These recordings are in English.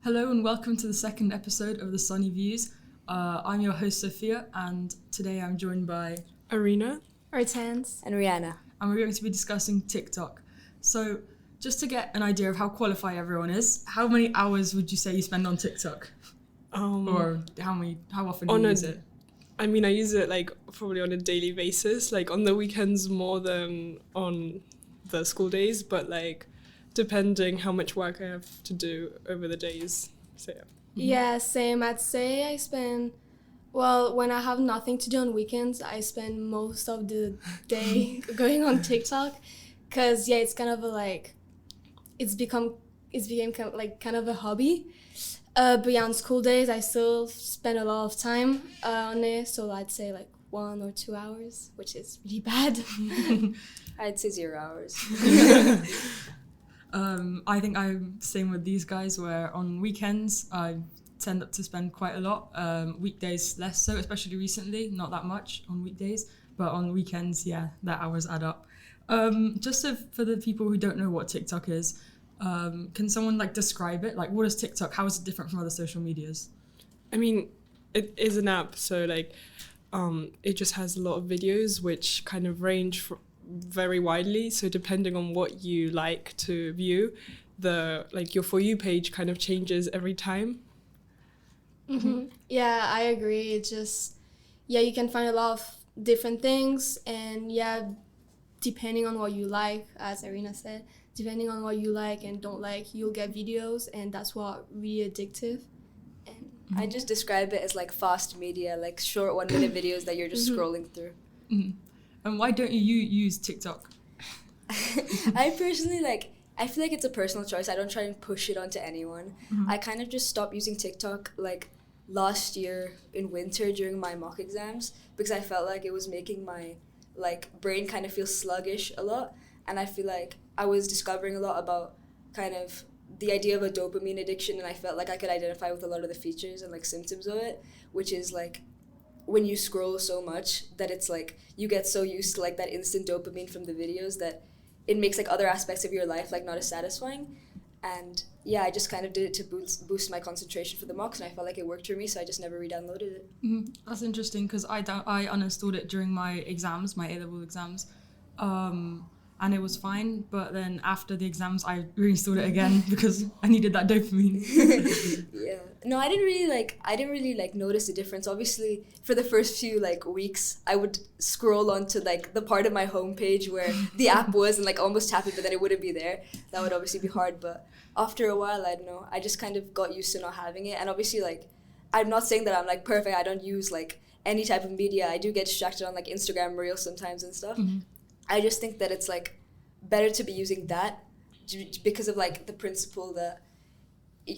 Hello and welcome to the second episode of the Sunny Views. I'm your host Sophia, and today I'm joined by Arena, Hortense, and Rihanna. And we're going to be discussing TikTok. So just to get an idea of how qualified everyone is, how many hours would you say you spend on TikTok? Or how often do you use it? I mean, I use it like probably on a daily basis, like on the weekends more than on the school days, but like depending how much work I have to do over the days. So yeah. Yeah, same. I'd say I spend, when I have nothing to do on weekends, I spend most of the day going on TikTok. Cause yeah, it's kind of it's became kind of a hobby. But yeah, on school days, I still spend a lot of time on it. So I'd say like 1 or 2 hours, which is really bad. I'd say 0 hours. I think I'm same with these guys, where on weekends I tend to spend quite a lot. Weekdays less so, especially recently, not that much on weekdays, but on weekends, yeah, that hours add up. Just so for the people who don't know what TikTok is, can someone describe it? Like, what is TikTok? How is it different from other social medias? I mean, it is an app, so it just has a lot of videos which kind of range very widely. So depending on what you like to view, your For You page kind of changes every time. Mm-hmm. Yeah, I agree. It's just, you can find a lot of different things, and depending on what you like, as Arena said, depending on what you like and don't like, you'll get videos, and that's what really addictive. And I just describe it as like fast media, like short 1 minute videos that you're just scrolling through. Mm-hmm. And why don't you use TikTok? I personally I feel like it's a personal choice. I don't try and push it onto anyone. Mm-hmm. I kind of just stopped using TikTok last year in winter during my mock exams, because I felt like it was making my brain kind of feel sluggish a lot, and I feel like I was discovering a lot about kind of the idea of a dopamine addiction, and I felt like I could identify with a lot of the features and symptoms of it, which is when you scroll so much that it's you get so used to that instant dopamine from the videos that it makes other aspects of your life not as satisfying. And yeah, I just kind of did it to boost my concentration for the mocks, and I felt like it worked for me, so I just never re-downloaded it. Mm-hmm. That's interesting, because I uninstalled it during my exams, my A-level exams, and it was fine. But then after the exams, I reinstalled it again because I needed that dopamine. Yeah. No, I didn't really notice the difference. Obviously, for the first few weeks, I would scroll onto the part of my homepage where the app was and almost tap it, but then it wouldn't be there. That would obviously be hard. But after a while, I don't know, I just kind of got used to not having it. And obviously, I'm not saying that I'm perfect. I don't use any type of media. I do get distracted on Instagram Reels sometimes and stuff. Mm-hmm. I just think that it's better to be using that because of the principle that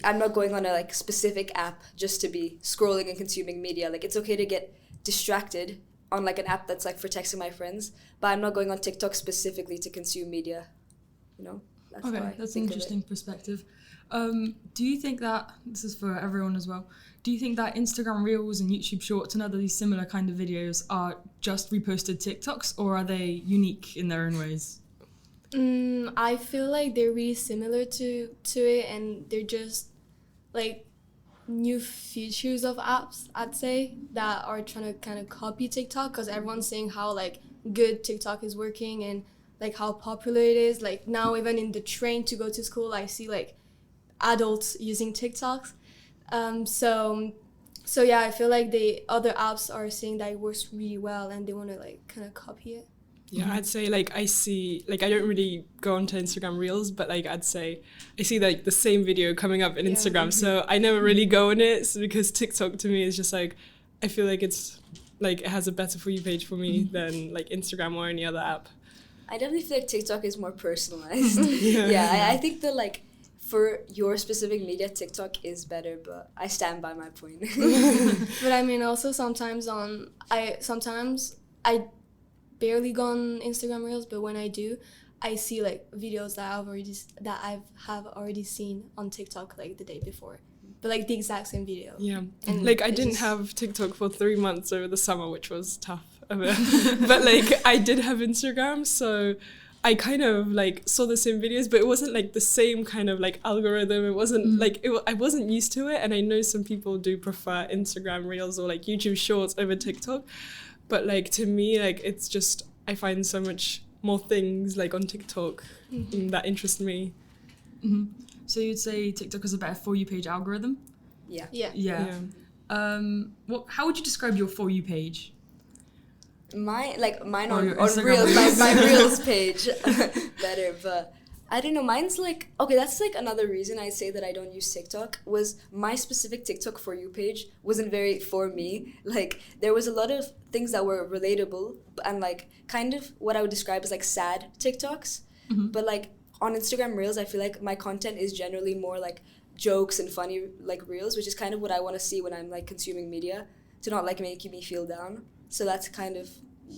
I'm not going on a specific app just to be scrolling and consuming media. It's okay to get distracted on an app that's for texting my friends, but I'm not going on TikTok specifically to consume media. That's okay, that's an interesting perspective. Do you think that, this is for everyone as well, do you think that Instagram Reels and YouTube Shorts and other these similar kind of videos are just reposted TikToks, or are they unique in their own ways? I feel like they're really similar to it, and they're just new features of apps, I'd say, that are trying to kind of copy TikTok, because everyone's saying how good TikTok is working and how popular it is. Now, even in the train to go to school, I see adults using TikToks. So yeah, I feel like the other apps are saying that it works really well, and they want to kind of copy it. Yeah, I'd say I see, I don't really go onto Instagram Reels, but I'd say I see the same video coming up in Instagram, so I never really go on it, because TikTok to me is just I feel like it's it has a better For You page for me than Instagram or any other app. I definitely feel like TikTok is more personalized. I think that for your specific media, TikTok is better, but I stand by my point. But I mean, also sometimes I barely go on Instagram Reels, but when I do, I see videos that I have already seen on TikTok the day before, but the exact same video. Yeah, and I didn't have TikTok for 3 months over the summer, which was tough. But I did have Instagram, so I kind of like saw the same videos, but it wasn't like the same kind of like algorithm. It wasn't like I wasn't used to it, and I know some people do prefer Instagram Reels or like YouTube Shorts over TikTok, but like to me, like it's just I find so much more things like on TikTok that interest me. So you'd say TikTok is a better For You page algorithm? Yeah. Yeah. Yeah. How would you describe your For You page? Mine Or on your Instagram Reels, Reels. my Reels page better, but I don't know. Mine's like, okay, that's like another reason I say that I don't use TikTok was my specific TikTok For You page wasn't very for me. Like there was a lot of things that were relatable and like kind of what I would describe as like sad TikToks, but like on Instagram Reels, I feel like my content is generally more like jokes and funny like Reels, which is kind of what I want to see when I'm like consuming media, to not like make me feel down. So that's kind of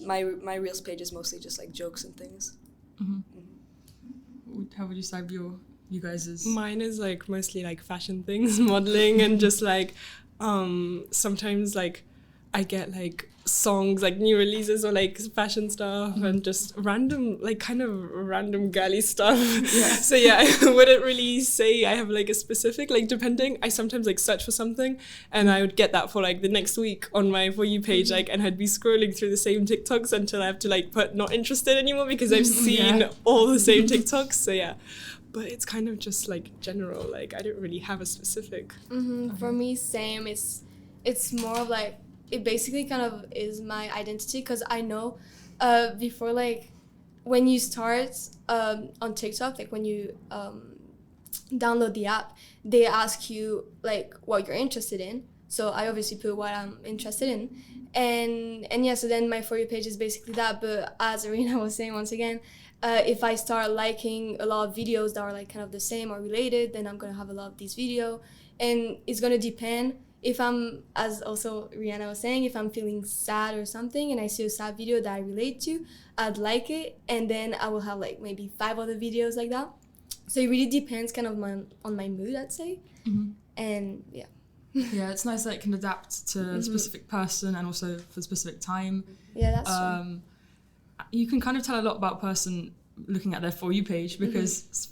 my Reels page is mostly just like jokes and things. How would you describe you guys's? Mine is like mostly like fashion things, modeling, and just like sometimes like I get like songs, like new releases or like fashion stuff and just random, like kind of random girly stuff. So yeah, I wouldn't really say I have like a specific, like depending, I sometimes like search for something and I would get that for like the next week on my For You page, like, and I'd be scrolling through the same TikToks until I have to like put not interested anymore because I've seen all the same TikToks. So yeah, but it's kind of just like general, like I don't really have a specific. For me, same. It's more of like, it basically kind of is my identity, because I know before, like when you start on TikTok, like when you download the app, they ask you like what you're interested in. So I obviously put what I'm interested in, and yeah, so then my For You page is basically that. But as Arina was saying once again, if I start liking a lot of videos that are like kind of the same or related, then I'm gonna have a lot of these videos, and it's gonna depend. If I'm, as also Rihanna was saying, if I'm feeling sad or something and I see a sad video that I relate to, I'd like it, and then I will have like maybe 5 other videos like that. So it really depends kind of on my mood, I'd say. And yeah. Yeah, it's nice that it can adapt to a specific person and also for a specific time. Yeah, that's true. You can kind of tell a lot about a person looking at their For You page, because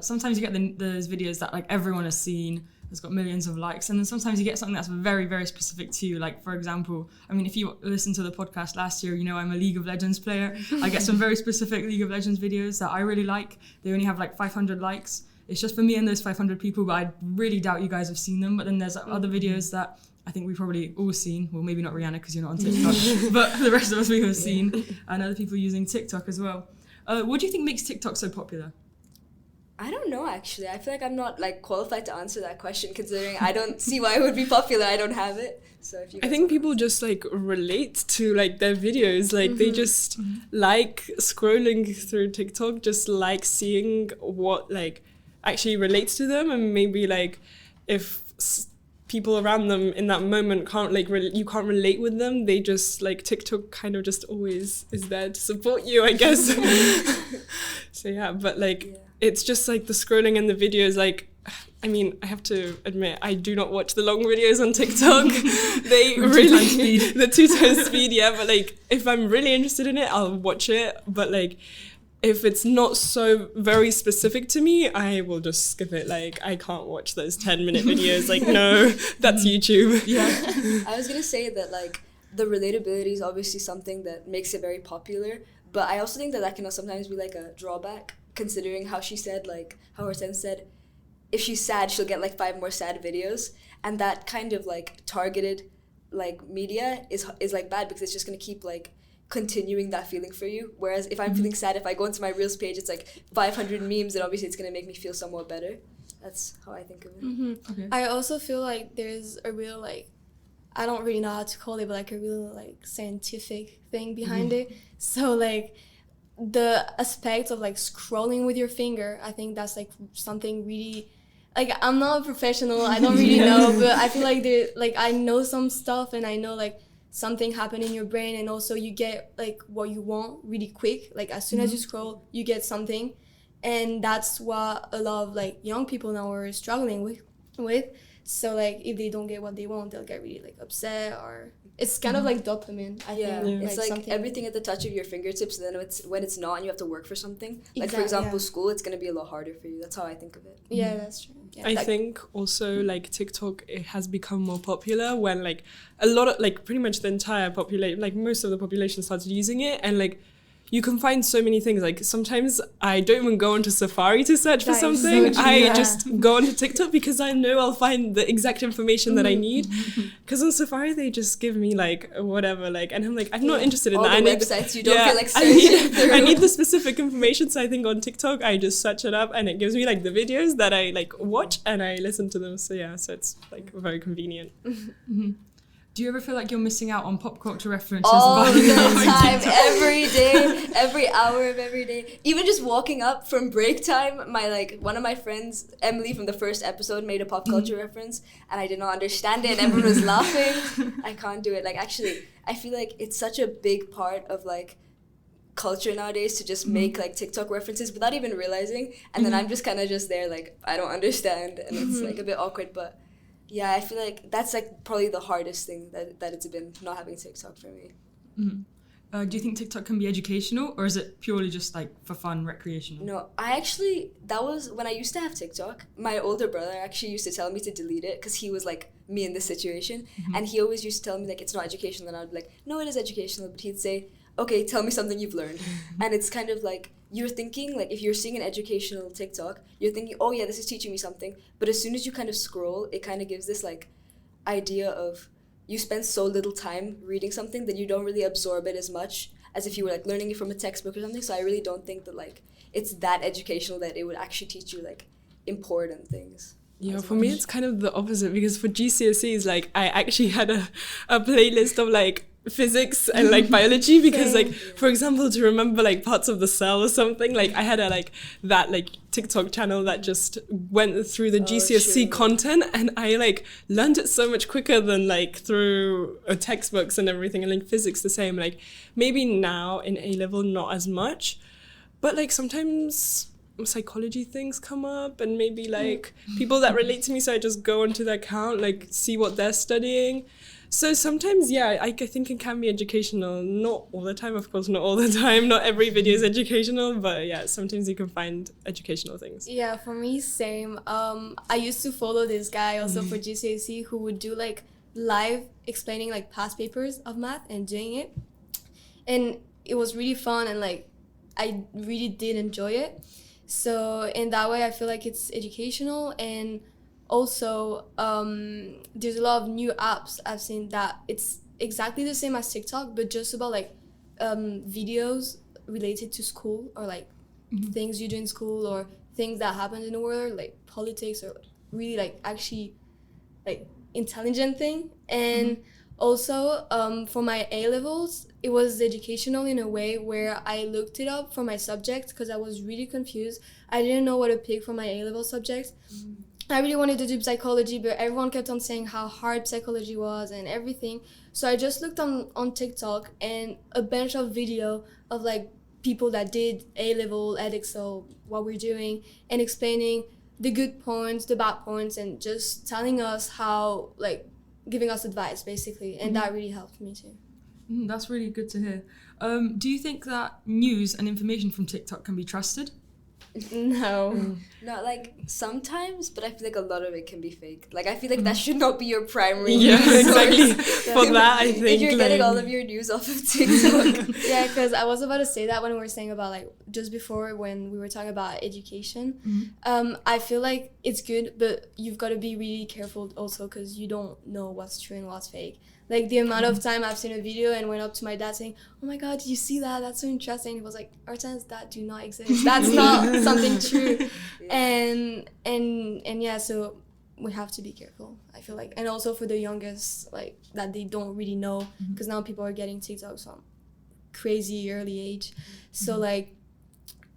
sometimes you get those videos that like everyone has seen, has got millions of likes, and then sometimes you get something that's very, very specific to you. Like, for example, I mean, if you listen to the podcast last year, you know I'm a League of Legends player. I get some very specific League of Legends videos that I really like. They only have like 500 likes. It's just for me and those 500 people, but I really doubt you guys have seen them. But then there's other videos that I think we've probably all seen. Well, maybe not Rihanna because you're not on TikTok, but the rest of us we have seen, and other people using TikTok as well. What do you think makes TikTok so popular? I don't know, actually. I feel like I'm not like qualified to answer that question, considering I don't see why it would be popular. I don't have it. So if you I think people just like relate to like their videos, like they just like scrolling through TikTok, just like seeing what like actually relates to them, and maybe like if people around them in that moment can't like you can't relate with them, they just like TikTok kind of just always is there to support you, I guess. So yeah, but like it's just like the scrolling and the videos, like I mean, I have to admit, I do not watch the long videos on TikTok. They really, the 2 times speed, yeah. But like, if I'm really interested in it, I'll watch it. But like, if it's not so very specific to me, I will just skip it. Like, I can't watch those 10-minute videos. Like, no, that's YouTube. Yeah. I was gonna say that like the relatability is obviously something that makes it very popular. But I also think that that can sometimes be like a drawback, considering how she said, like, how Hortense said, if she's sad, she'll get like 5 more sad videos. And that kind of like targeted like media is like bad, because it's just gonna keep like continuing that feeling for you. Whereas if I'm feeling sad, if I go into my Reels page, it's like 500 memes, and obviously it's gonna make me feel somewhat better. That's how I think of it. Okay. I also feel like there's a real like, I don't really know how to call it, but like a real like scientific thing behind it. So like the aspect of like scrolling with your finger, I think that's like something really, like I'm not a professional, I don't really know, but I feel like I know some stuff, and I know like something happened in your brain, and also you get like what you want really quick. Like as soon as you scroll, you get something, and that's what a lot of like young people now are struggling with with. So like if they don't get what they want, they'll get really like upset, or it's kind of like dopamine. I Yeah, think. it's like something- everything at the touch of your fingertips. Then when it's not, and you have to work for something. Like Exactly, for example, yeah. school, it's gonna be a lot harder for you. That's how I think of it. Yeah, that's true. Yeah, I like- think also like TikTok, it has become more popular when like a lot of like pretty much the entire population, like most of the population started using it, and like you can find so many things. Like sometimes I don't even go onto Safari to search for That is so something. true, I yeah. just go onto TikTok because I know I'll find the exact information that I need. Because on Safari they just give me like whatever, like, and I'm like, I'm not Yeah. interested in All that. the I need, websites you don't feel like I searching need, through. I need the specific information. So I think on TikTok I just search it up and it gives me like the videos that I like watch and I listen to them. So yeah, so it's like very convenient. Do you ever feel like you're missing out on pop culture references? All by the using time, TikTok? every day, every hour of every day. Even just walking up from break time, one of my friends, Emily from the first episode, made a pop culture reference, and I did not understand it, and everyone was laughing. I can't do it. Like actually, I feel like it's such a big part of like culture nowadays to just make like TikTok references without even realizing, and then I'm just kind of just there like I don't understand, and it's like a bit awkward, but. Yeah, I feel like that's like probably the hardest thing that it's been not having TikTok for me. Do you think TikTok can be educational, or is it purely just like for fun, recreational? No, that was when I used to have TikTok. My older brother actually used to tell me to delete it because he was like me in this situation. And he always used to tell me like it's not educational. And I'd be like, no, it is educational. But he'd say, okay, tell me something you've learned. And it's kind of like, you're thinking, like if you're seeing an educational TikTok, you're thinking, oh yeah, this is teaching me something. But as soon as you kind of scroll, it kind of gives this like idea of you spend so little time reading something that you don't really absorb it as much as if you were like learning it from a textbook or something. So I really don't think that like it's that educational that it would actually teach you like important things. Yeah, as for me much. it's kind of the opposite, because for GCSEs, like I actually had a playlist of like physics and like biology, because like for example, to remember like parts of the cell or something, like I had a like that like TikTok channel that just went through the GCSE true. content, and I like learned it so much quicker than like through textbooks and everything. And like physics the same, like maybe now in A level not as much, but like sometimes psychology things come up, and maybe like people that relate to me, so I just go onto their account, like see what they're studying. So sometimes, yeah, I think it can be educational. Not all the time, of course, not all the time. Not every video is educational, but yeah, sometimes you can find educational things. Yeah, for me, same. I used to follow this guy also for GCSE who would do like live explaining like past papers of math and doing it. And it was really fun, and like I really did enjoy it. So in that way, I feel like it's educational. And also there's a lot of new apps I've seen that it's exactly the same as TikTok, but just about like videos related to school, or like things you do in school, or things that happen in the world, like politics, or really like actually like intelligent thing. And also for my A levels, it was educational in a way where I looked it up for my subject because I was really confused. I didn't know what to pick for my A level subject. I really wanted to do psychology, but everyone kept on saying how hard psychology was and everything. So I just looked on TikTok, and a bunch of video of like people that did A-level Edexcel, what we're doing, and explaining the good points, the bad points, and just telling us how, like, giving us advice basically. And that really helped me too. That's really good to hear. Do you think that news and information from TikTok can be trusted? No. No, like sometimes, but I feel like a lot of it can be fake. Like I feel like that should not be your primary Yeah, news exactly. source. For that, I think If you're getting like, all of your news off of TikTok. Yeah, because I was about to say that when we were saying about like just before when we were talking about education. I feel like it's good, but you've got to be really careful also because you don't know what's true and what's fake. Like the amount of time I've seen a video and went up to my dad saying, "Oh my God, did you see that? That's so interesting." He was like, "Artan's that do not exist. That's not something true." And yeah, so we have to be careful, I feel like. And also for the youngest, like that they don't really know, because now people are getting TikToks from crazy early age. So like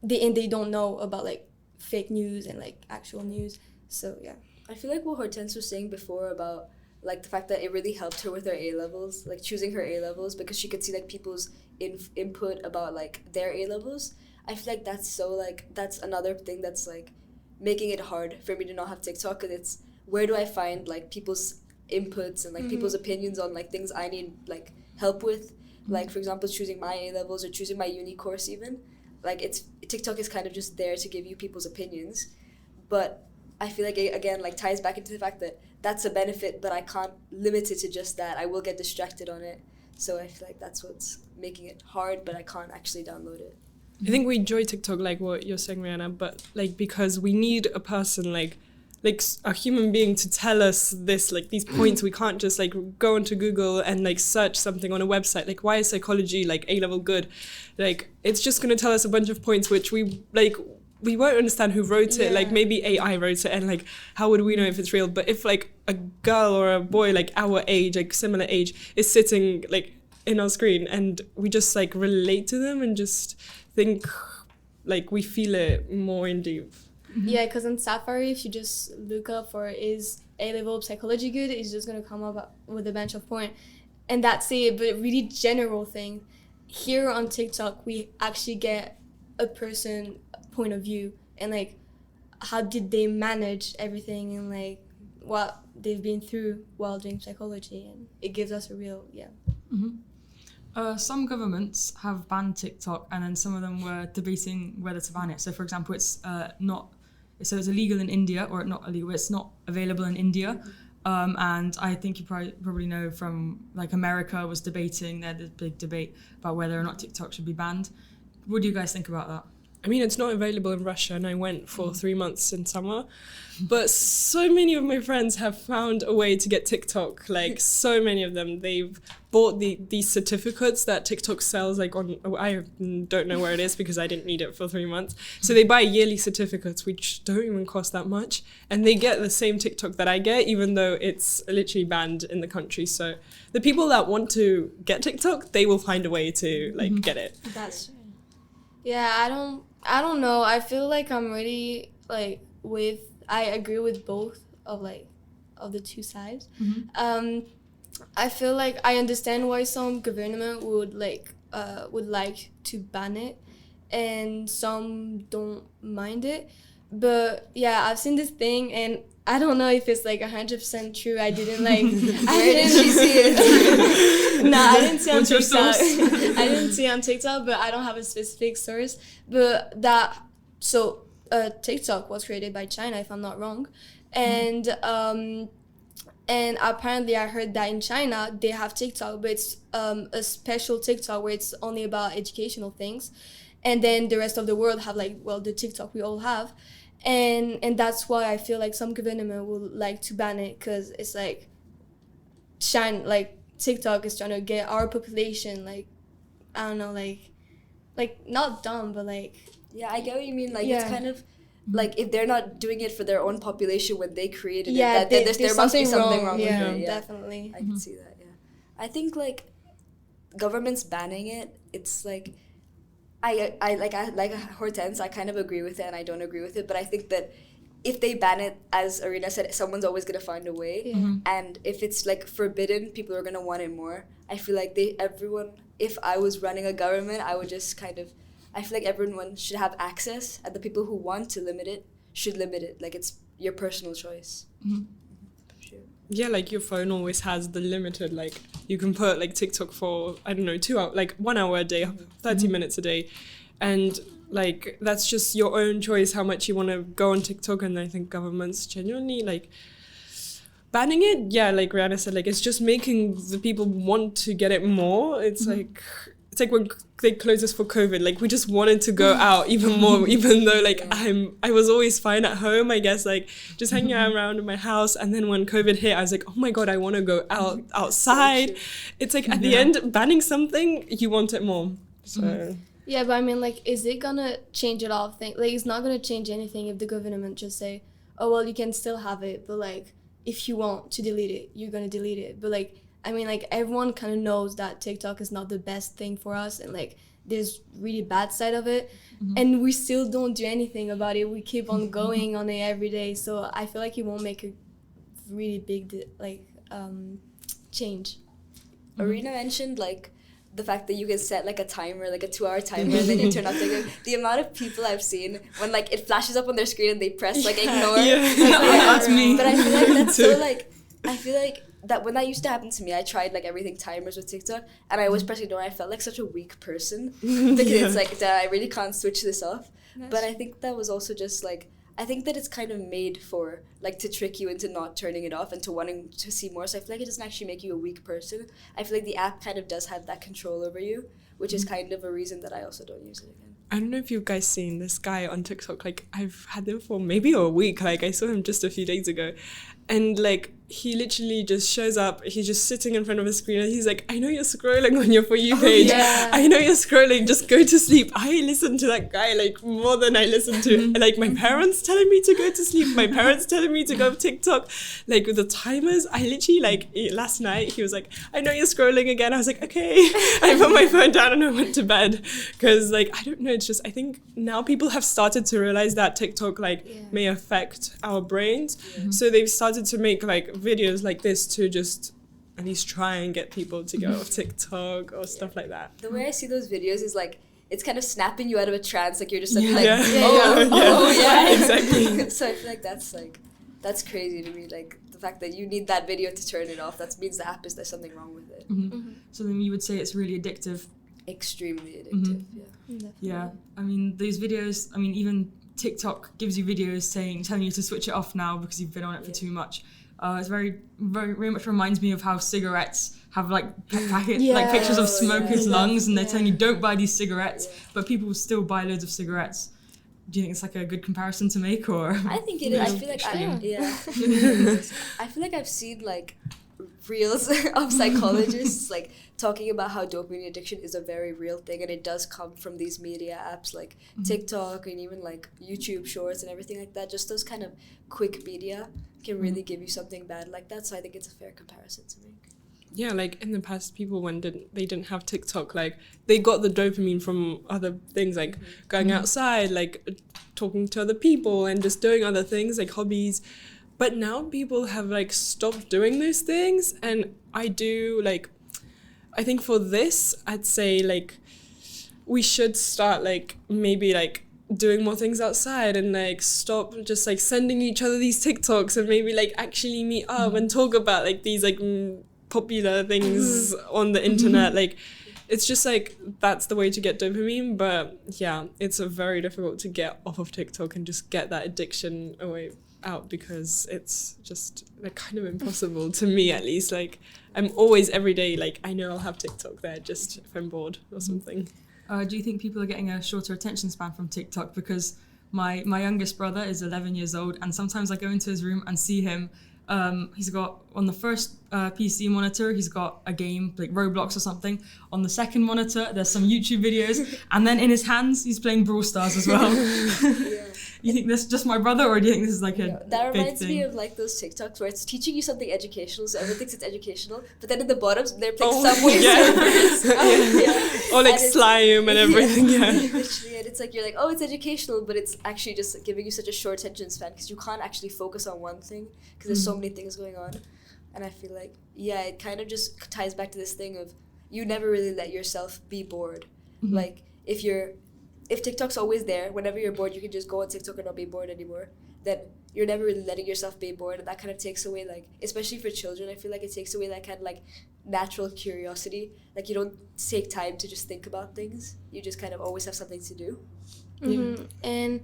they don't know about like fake news and like actual news. So yeah. I feel like what Hortense was saying before about like the fact that it really helped her with her A-levels, like choosing her A-levels, because she could see like people's input about like their A-levels. I feel like that's so like, that's another thing that's like making it hard for me to not have TikTok, because it's where do I find like people's inputs and like people's opinions on like things I need like help with, like for example choosing my A levels or choosing my uni course even. Like TikTok is kind of just there to give you people's opinions, but I feel like it again like ties back into the fact that that's a benefit, but I can't limit it to just that. I will get distracted on it, so I feel like that's what's making it hard, but I can't actually download it. I think we enjoy TikTok, like what you're saying, Rihanna, but like because we need a person like a human being to tell us this, like these points. We can't just like go onto Google and like search something on a website. Like, why is psychology like A level good? Like, it's just gonna tell us a bunch of points which we won't understand who wrote it. Like maybe AI wrote it, and like how would we know if it's real? But if like a girl or a boy like our age, like similar age, is sitting like in our screen and we just like relate to them and just think like we feel it more in deep. Yeah, because in Safari, if you just look up for is A-level psychology good, it's just going to come up with a bunch of points. And that's it, but really general thing. Here on TikTok, we actually get a person point of view and like how did they manage everything and like what they've been through while doing psychology, and it gives us a real Some governments have banned TikTok, and then some of them were debating whether to ban it. So, for example, it's it's illegal in India, or not illegal. It's not available in India, and I think you probably know from like America was debating. They had this big debate about whether or not TikTok should be banned. What do you guys think about that? I mean, it's not available in Russia, and I went for 3 months in summer. But so many of my friends have found a way to get TikTok. Like, so many of them, they've bought these certificates that TikTok sells. Like I don't know where it is because I didn't need it for 3 months. So they buy yearly certificates, which don't even cost that much, and they get the same TikTok that I get, even though it's literally banned in the country. So the people that want to get TikTok, they will find a way to like get it. That's true. Yeah, I don't know. I feel like I'm really like I agree with both of the two sides. I feel like I understand why some government would like to ban it, and some don't mind it. But yeah, I've seen this thing, and I don't know if it's like 100% true. I didn't like. Where did she see it? No, I didn't see on What's your TikTok. source? I didn't see on TikTok, but I don't have a specific source. But TikTok was created by China, if I'm not wrong, and apparently I heard that in China they have TikTok, but it's a special TikTok where it's only about educational things, and then the rest of the world have the TikTok we all have, and that's why I feel like some government would like to ban it, because it's like TikTok is trying to get our population I don't know not dumb, but Yeah, I get what you mean. It's kind of like if they're not doing it for their own population when they created it, there must be something wrong with it. Yeah, definitely. I can see that. Yeah, I think governments banning it. It's I like Hortense. I kind of agree with it, and I don't agree with it. But I think that if they ban it, as Arina said, someone's always gonna find a way. Yeah. And if it's forbidden, people are gonna want it more. I feel like everyone. If I was running a government, I would just I feel like everyone should have access, and the people who want to limit it should limit it. It's your personal choice. Sure. Yeah, your phone always has the limited, you can put TikTok for, I don't know, 2 hours, 1 hour a day, 30 minutes a day. And that's just your own choice how much you want to go on TikTok. And I think governments genuinely banning it. Yeah, like Rihanna said, it's just making the people want to get it more. It's it's like when they closed us for COVID, we just wanted to go out even more, even though I was always fine at home, I guess, just hanging around in my house. And then when COVID hit, I was like, oh my God, I want to go outside. It's at the end, banning something, you want it more. So yeah, but I mean, is it gonna change a lot of things? It's not gonna change anything if the government just say, oh well, you can still have it, but if you want to delete it, you're gonna delete it. But I mean, everyone kind of knows that TikTok is not the best thing for us, and there's really bad side of it, and we still don't do anything about it. We keep on going on it every day, so I feel like it won't make a really big change. Arina mentioned the fact that you can set like a timer, like a 2-hour timer, and then you turn off TikTok. The amount of people I've seen when like it flashes up on their screen and they press like ignore. That's me. But I feel like that's so like, I feel like that when that used to happen to me, I tried like everything timers with TikTok, and I was pressing ignore. I felt like such a weak person because it's like, I really can't switch this off. But I think that was also just like, I think that it's kind of made for like to trick you into not turning it off and to wanting to see more. So I feel like it doesn't actually make you a weak person. I feel like the app kind of does have that control over you, which is kind of a reason that I also don't use it again. I don't know if you guys seen this guy on TikTok. Like, I've had him for maybe a week. Like, I saw him just a few days ago. And, like, he literally just shows up. He's just sitting in front of a screen and he's like, I know you're scrolling on your For You page. I know you're scrolling. Just go to sleep. I listen to that guy, like, more than I listen to, like, my parents telling me to go to sleep. My parents telling me to go to TikTok. Like, with the timers, I literally, like, last night, he was like, I know you're scrolling again. I was like, okay. I put my phone down and I went to bed. Because, like, I don't know. It's just, I think now people have started to realize that TikTok, like, may affect our brains. So they've started to make, like, videos like this to just at least try and get people to go off TikTok or stuff like that. The way I see those videos is like, it's kind of snapping you out of a trance, like you're just like, Exactly. So I feel like that's crazy to me, like the fact that you need that video to turn it off. That means the app there's something wrong with it. So then you would say it's really addictive. Extremely addictive. Yeah, I mean these videos. I mean even TikTok gives you videos telling you to switch it off now because you've been on it for too much. It's very much reminds me of how cigarettes have like like pictures of smokers' lungs, and they're telling you don't buy these cigarettes, but people still buy loads of cigarettes. Do you think it's like a good comparison to make, or? I think it is. I feel like I feel like I've seen like reels of psychologists like talking about how dopamine addiction is a very real thing, and it does come from these media apps like TikTok and even like YouTube Shorts and everything like that. Just those kind of quick media can really give you something bad like that. So I think it's a fair comparison to make. Yeah, like in the past, people when they didn't have TikTok, like they got the dopamine from other things, like going outside, like talking to other people and just doing other things like hobbies. But now people have like stopped doing those things, and I think for this, I'd say like we should start like maybe like doing more things outside and like stop just like sending each other these TikToks and maybe like actually meet up and talk about like these like popular things on the internet. Like it's just like that's the way to get dopamine, but yeah, it's very difficult to get off of TikTok and just get that addiction out because it's just like kind of impossible to me, at least. Like I'm always every day like I know I'll have TikTok there just if I'm bored or something. Do you think people are getting a shorter attention span from TikTok? Because my youngest brother is 11 years old, and sometimes I go into his room and see him. He's got on the first PC monitor, he's got a game like Roblox or something. On the second monitor, there's some YouTube videos, and then in his hands, he's playing Brawl Stars as well. You think this is just my brother, or do you think this is like a that big reminds thing? me of like those TikToks where it's teaching you something educational, so everyone thinks it's educational, but then in the bottom they're playing Subway Surfers. Or like slime and everything. Literally, and it's like you're like, oh, it's educational, but it's actually just like, giving you such a short attention span because you can't actually focus on one thing because there's so many things going on. And I feel like it kind of just ties back to this thing of you never really let yourself be bored. Like if TikTok's always there, whenever you're bored, you can just go on TikTok and not be bored anymore. Then you're never really letting yourself be bored, and that kind of takes away, like, especially for children, I feel like it takes away that kind of like natural curiosity. Like you don't take time to just think about things. You just kind of always have something to do. And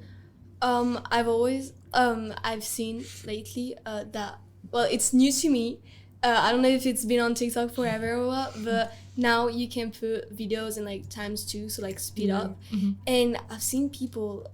I've seen lately that, well, it's new to me. I don't know if it's been on TikTok forever or what, but now you can put videos in like ×2, so like speed up. And I've seen people,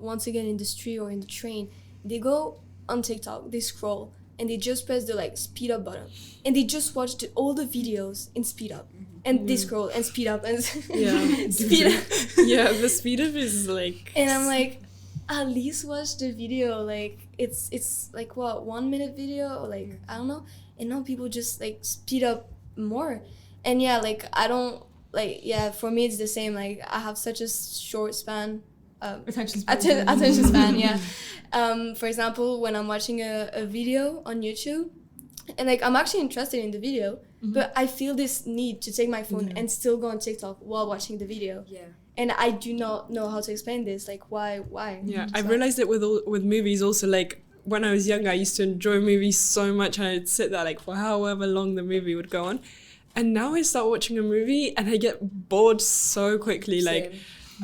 once again in the street or in the train, they go on TikTok, they scroll, and they just press the like speed up button, and they just watch all the videos in speed up, and they scroll and speed up and speed up. Yeah, the speed up is like. And I'm like, at least watch the video. Like it's like what, 1 minute video, or like I don't know. And now people just like speed up more. And yeah, like I don't like, for me it's the same. Like I have such a short span, attention span. For example, when I'm watching a video on YouTube, and like I'm actually interested in the video, but I feel this need to take my phone and still go on TikTok while watching the video. Yeah. And I do not know how to explain this. Like, why? Yeah, So- I've realized it with movies also. Like when I was younger, I used to enjoy movies so much, and I'd sit there like for however long the movie would go on. And now I start watching a movie and I get bored so quickly. Like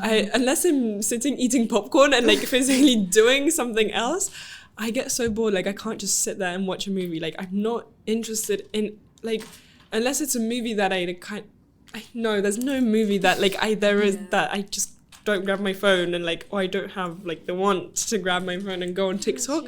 unless I'm sitting eating popcorn and like physically doing something else, I get so bored. Like I can't just sit there and watch a movie. Like I'm not interested in like unless it's a movie that I know there's no movie that like there is that I just don't grab my phone and like I don't have like the want to grab my phone and go on TikTok.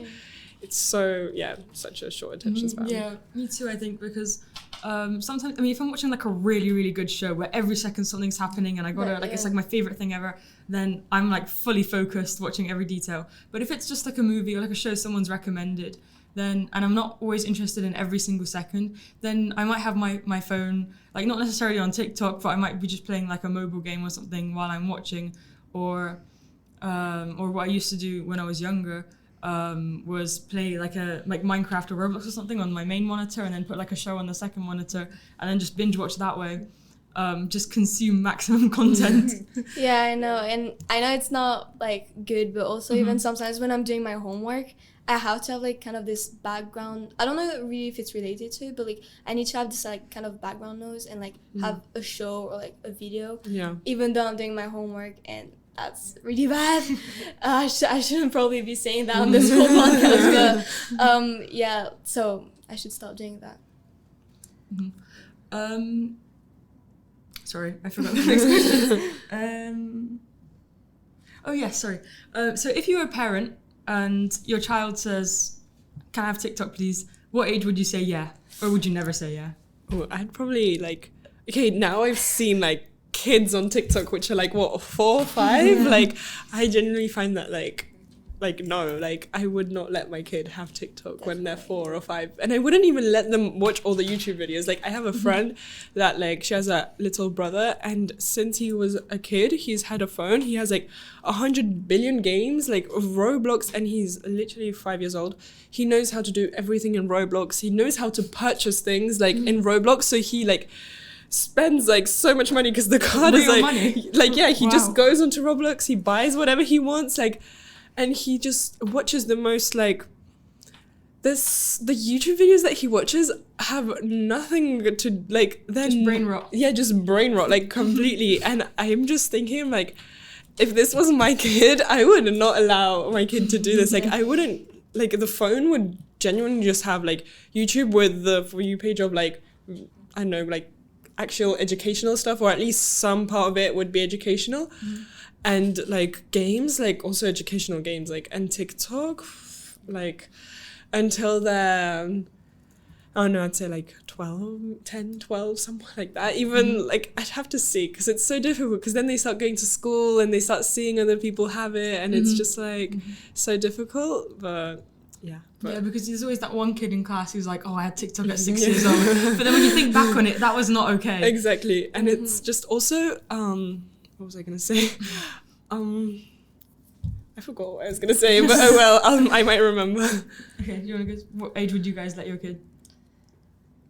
It's so such a short attention span. Yeah, me too, I think, because sometimes, I mean, if I'm watching like a really, really good show where every second something's happening and I gotta, like, it's like my favorite thing ever, then I'm like fully focused watching every detail. But if it's just like a movie or like a show someone's recommended, then, and I'm not always interested in every single second, then I might have my phone, like not necessarily on TikTok, but I might be just playing like a mobile game or something while I'm watching, or what I used to do when I was younger, was play like Minecraft or Roblox or something on my main monitor and then put like a show on the second monitor and then just binge watch that way. Just consume maximum content. Yeah, I know. And I know it's not like good, but also even sometimes when I'm doing my homework, I have to have like kind of this background. I don't know really if it's related to it, but like I need to have this like kind of background noise and like have a show or like a video. Yeah. Even though I'm doing my homework, and that's really bad. I shouldn't probably be saying that on this whole podcast, but yeah. So I should stop doing that. Sorry, I forgot the next question. Oh yeah, sorry. So if you were a parent and your child says, "Can I have TikTok, please?" What age would you say yeah, or would you never say yeah? Oh, I'd probably like. Okay, now I've seen like kids on TikTok which are like what 4 or 5. Like I genuinely find that like no, like I would not let my kid have TikTok when they're 4 or 5, and I wouldn't even let them watch all the YouTube videos. Like I have a friend that like she has a little brother, and since he was a kid he's had a phone. He has like 100 billion games like of Roblox, and he's literally 5 years old. He knows how to do everything in Roblox. He knows how to purchase things like in Roblox, so he like spends like so much money because the card is Real like money? yeah, he Wow. just goes onto Roblox, he buys whatever he wants, like, and he just watches the most like the YouTube videos that he watches have nothing to like, they're Just brain rot. Yeah, just brain rot like completely. And I'm just thinking like, if this was my kid, I would not allow my kid to do this. Like I wouldn't, like the phone would genuinely just have like YouTube with the For You page of like, I don't know, like actual educational stuff, or at least some part of it would be educational. And like games, like also educational games, like, and TikTok, like until they're, oh no, I'd say like 10, 12, something like that. Even like I'd have to see, because it's so difficult, because then they start going to school and they start seeing other people have it, and it's just like so difficult. But yeah. Yeah, because there's always that one kid in class who's like, "Oh, I had TikTok at 6 years old." But then when you think back on it, that was not okay. Exactly. And it's just also, what was I going to say? I forgot what I was going to say, but oh well, I might remember. Okay, do you want to go? What age would you guys let your kid?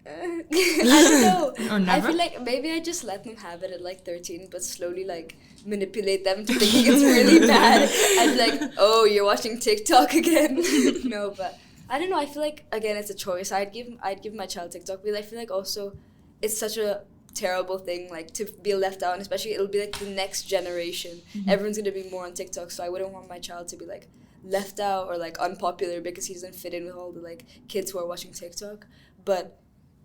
I don't know. Or I never? feel like maybe I just let them have it at like 13, but slowly like manipulate them to thinking it's really bad. I'd be like, "Oh, you're watching TikTok again." No, but I don't know. I feel like again it's a choice. I'd give my child TikTok, but I feel like also it's such a terrible thing like to be left out, and especially it'll be like the next generation. Everyone's gonna be more on TikTok, so I wouldn't want my child to be like left out or like unpopular because he doesn't fit in with all the like kids who are watching TikTok. But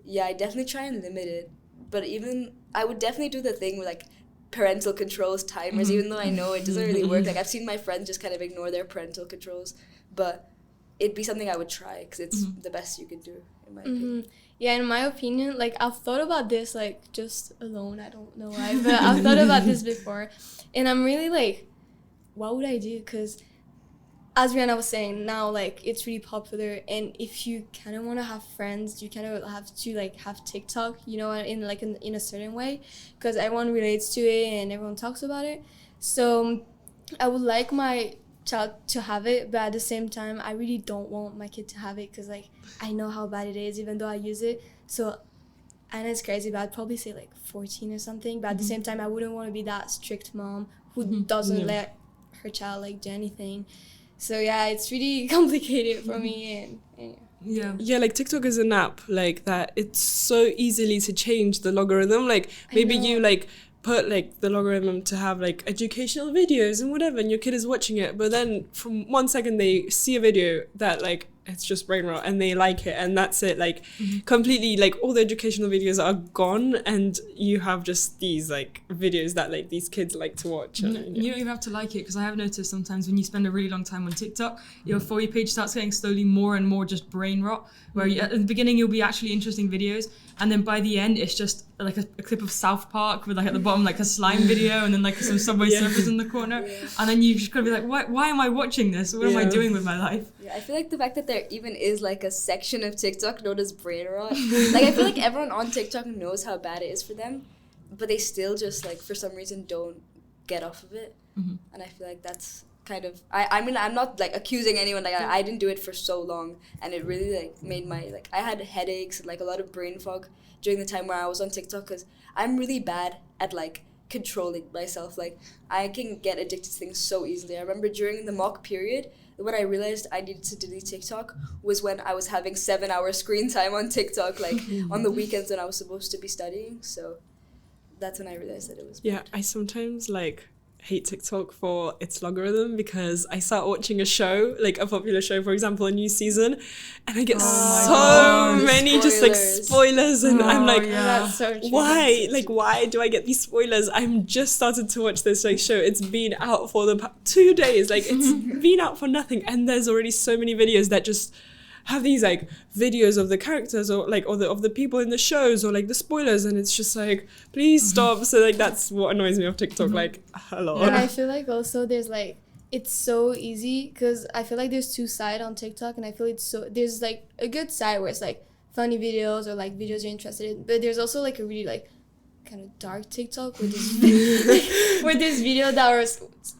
yeah, I definitely try and limit it. But even I would definitely do the thing with like parental controls, timers, even though I know it doesn't really work. Like I've seen my friends just kind of ignore their parental controls, but it'd be something I would try because it's the best you can do in my opinion. Yeah, in my opinion, like I've thought about this like just alone. I don't know why, but I've thought about this before, and I'm really like, what would I do? Because as Rihanna was saying, now like it's really popular, and if you kind of want to have friends, you kind of have to like have TikTok, you know, in like in a certain way, because everyone relates to it and everyone talks about it. So I would like my child to have it, but at the same time I really don't want my kid to have it because like I know how bad it is even though I use it. So and it's crazy, but I'd probably say like 14 or something, but at the same time I wouldn't want to be that strict mom who doesn't let her child like do anything. So yeah, it's really complicated for me. And Yeah, like TikTok is an app like that. It's so easily to change the logarithm. Like maybe you like put like the logarithm to have like educational videos and whatever, and your kid is watching it, but then from 1 second they see a video that like it's just brain rot and they like it, and that's it. Like completely, like all the educational videos are gone, and you have just these like videos that like these kids like to watch. And, You don't even have to like it, because I have noticed sometimes when you spend a really long time on TikTok, your For You page starts getting slowly more and more just brain rot, where at the beginning you'll be actually interesting videos, and then by the end it's just like a clip of South Park with like at the bottom like a slime video and then like some Subway Surfers in the corner, and then you just gotta be like, why am I watching this? What am I doing with my life? Yeah, I feel like the fact that there even is like a section of TikTok known as brain rot, like I feel like everyone on TikTok knows how bad it is for them, but they still just like for some reason don't get off of it. And I feel like that's kind of, I mean I'm not like accusing anyone, like I didn't do it for so long, and it really like made my, like I had headaches and like a lot of brain fog during the time where I was on TikTok, because I'm really bad at like controlling myself. Like I can get addicted to things so easily. I remember during the mock period when I realized I needed to delete TikTok was when I was having 7-hour screen time on TikTok, like on the weekends when I was supposed to be studying. So that's when I realized that it was bad. Yeah, I sometimes like hate TikTok for its logarithm, because I start watching a show, like a popular show, for example, a new season, and I get many just like spoilers, and I'm like, that's so true. why? Like, why do I get these spoilers? I'm just started to watch this like show. It's been out for the 2 days. Like, it's been out for nothing, and there's already so many videos that just have these like videos of the characters or like of the people in the shows or like the spoilers, and it's just like, please stop. So like that's what annoys me of TikTok, like a lot. And I feel like also there's like, it's so easy because I feel like there's two sides on TikTok, and I feel it's so, there's like a good side where it's like funny videos or like videos you're interested in, but there's also like a really like kind of dark TikTok where there's video that are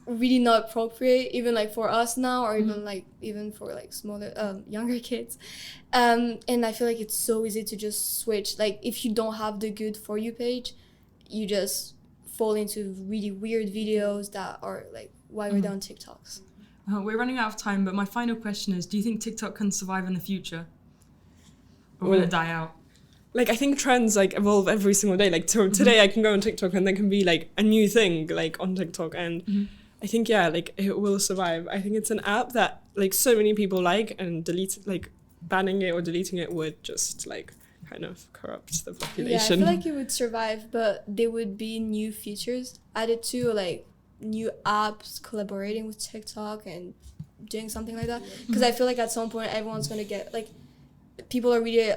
really not appropriate, even like for us now, or even for like smaller younger kids, and I feel like it's so easy to just switch. Like if you don't have the good For You page, you just fall into really weird videos that are like while you're on TikToks. We're running out of time, but my final question is, do you think TikTok can survive in the future, or will Well, it die out? Like I think trends like evolve every single day. Like today I can go on TikTok and there can be like a new thing like on TikTok, and I think like it will survive. I think it's an app that like so many people like, and banning it or deleting it would just like kind of corrupt the Yeah, I population. feel like it would survive, but there would be new features added to, like new apps collaborating with TikTok and doing something like that. Because I feel like at some point everyone's gonna get like, people are really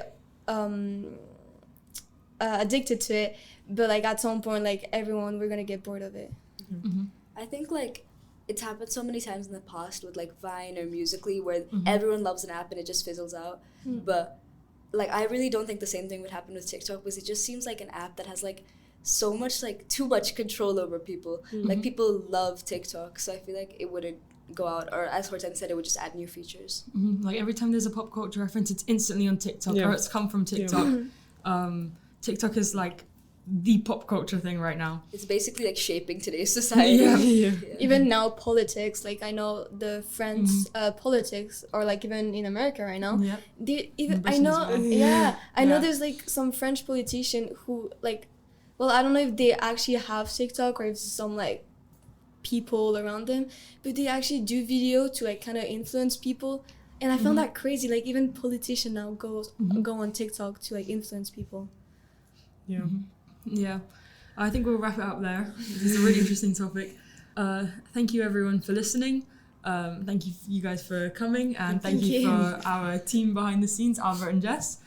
addicted to it, but like at some point like we're gonna get bored of it. I think like it's happened so many times in the past with like Vine or Musical.ly where everyone loves an app and it just fizzles out. But like I really don't think the same thing would happen with TikTok, because it just seems like an app that has like so much, like too much control over people. Like people love TikTok, so I feel like it wouldn't go out, or as Hortense said, it would just add new features. Like every time there's a pop culture reference, it's instantly on TikTok, or it's come from TikTok. TikTok is like the pop culture thing right now. It's basically like shaping today's society. Even now, politics, like I know the French politics, or like even in America right now, they even, I know, I know there's like some French politician who like, well, I don't know if they actually have TikTok or if some like people around them, but they actually do video to like kind of influence people, and I found that crazy. Like even politicians now go on TikTok to like influence people. Yeah, I think we'll wrap it up there. This is a really interesting topic. Thank you everyone for listening. Thank you guys for coming, and thank you for our team behind the scenes, Albert and Jess.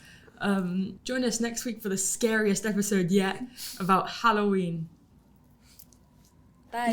Join us next week for the scariest episode yet about Halloween. Bye.